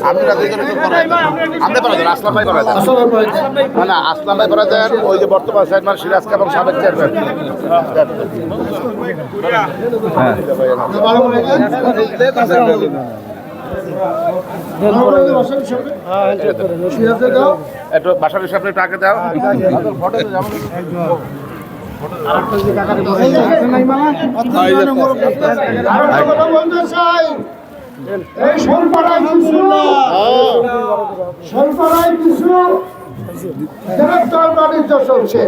আপনারা দুজনে তো করাই দেন। আপনি করাই দেন, আসলাম ভাই করাই দেন। না আসলাম ভাই করাই দেন, ওই যে বর্তমান চেয়ারম্যান সিরাজ এবং সাবেক চেয়ারম্যান। একটু বাসার হিসাবে একটু আগে দাও। এই সরকারাই কিছু গ্রেপ্তার বাণিজ্য চলছে।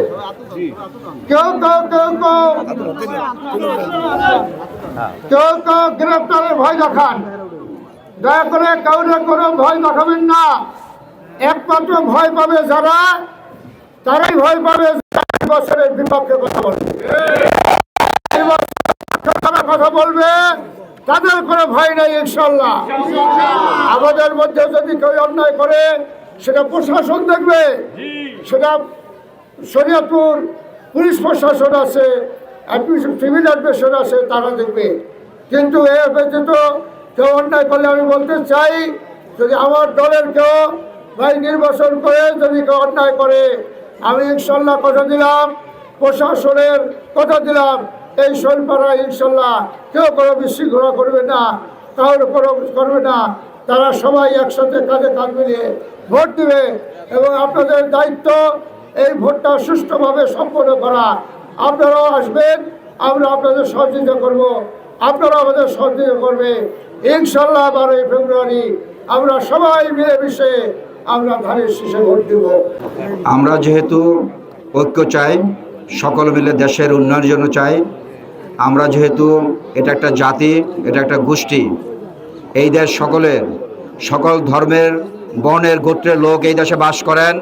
কেউ গ্রেপ্তারের ভয় দেখান, দয়া করে কেউ না কোনো ভয় দেখাবেন না। একমাত্র ভয় পাবে যারা, তারাই ভয় পাবে বছরের বিপক্ষে কথা বলবে। কথা বলবে তাদের কোনো ভয় নেই ইনশাল্লাহ। আমাদের মধ্যে যদি কেউ অন্যায় করে সেটা প্রশাসন দেখবে, সেটা শরীয়তপুর পুলিশ প্রশাসন আছে, সিভিল অ্যাডমিনিস্ট্রেশন আছে, তারা দেখবে। কিন্তু এর ব্যতীত কেউ অন্যায় করলে আমি বলতে চাই, যদি আমার দলের কেউ ভাই নির্বাচন করে যদি কেউ অন্যায় করে, আমি ইনশাল্লাহ কথা দিলাম, প্রশাসনের কথা দিলাম, এই শৈলপাড়ায় ইনশাল্লাহ কেউ কোনো বিশৃঙ্খলা করবে না, কারোর কোনো করবে না। তারা সবাই একসাথে কাঁধে কাঁধ মিলিয়ে ভোট দিবে এবং আপনাদের দায়িত্ব এই ভোটটা সুষ্ঠুভাবে সম্পন্ন করা। আপনারাও আসবেন, আমরা আপনাদের সহযোগিতা করব, আপনারা আমাদের সহযোগিতা করবে। ইনশাল্লাহ 12ই ফেব্রুয়ারি আমরা সবাই মিলেমিশে আমরা ধানের শীষে ভোট দেব। আমরা যেহেতু ঐক্য চাই, সকল মিলে দেশের উন্নয়নের জন্য চাই, আমরা যেহেতু এটা একটা জাতি, এটা একটা গোষ্ঠী, এই দেশ সকলের, সকল ধর্মের, বর্ণের, গোত্রের লোক এই দেশে বাস করেন।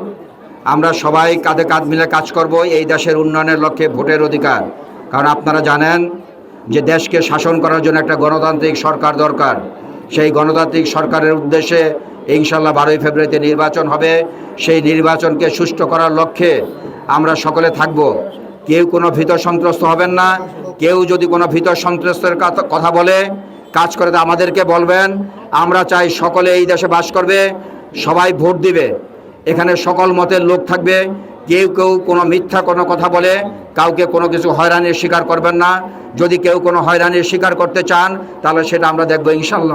আমরা সবাই কাঁধে কাঁধ মিলে কাজ করব এই দেশের উন্নয়নের লক্ষ্যে। ভোটের অধিকার, কারণ আপনারা জানেন যে দেশকে শাসন করার জন্য একটা গণতান্ত্রিক সরকার দরকার। সেই গণতান্ত্রিক সরকারের উদ্দেশ্যে ইনশাল্লাহ 12ই ফেব্রুয়ারিতে নির্বাচন হবে। সেই নির্বাচনকে সুষ্ঠু করার লক্ষ্যে আমরা সকলে থাকব। কেউ কোনো ভীত সন্ত্রস্ত হবেন না। কেউ যদি কোনো ভীত সন্ত্রস্তের কথা বলে, কাজ করে, তা আমাদেরকে বলবেন। আমরা চাই সকলে এই দেশে বাস করবে, সবাই ভোট দিবে, এখানে সকল মতের লোক থাকবে। কেউ কোনো মিথ্যা কোনো কথা বলে কাউকে কোনো কিছু হয়রানির শিকার করবেন না। যদি কেউ কোনো হয়রানির শিকার করতে চান তাহলে সেটা আমরা দেখব ইনশাল্লাহ।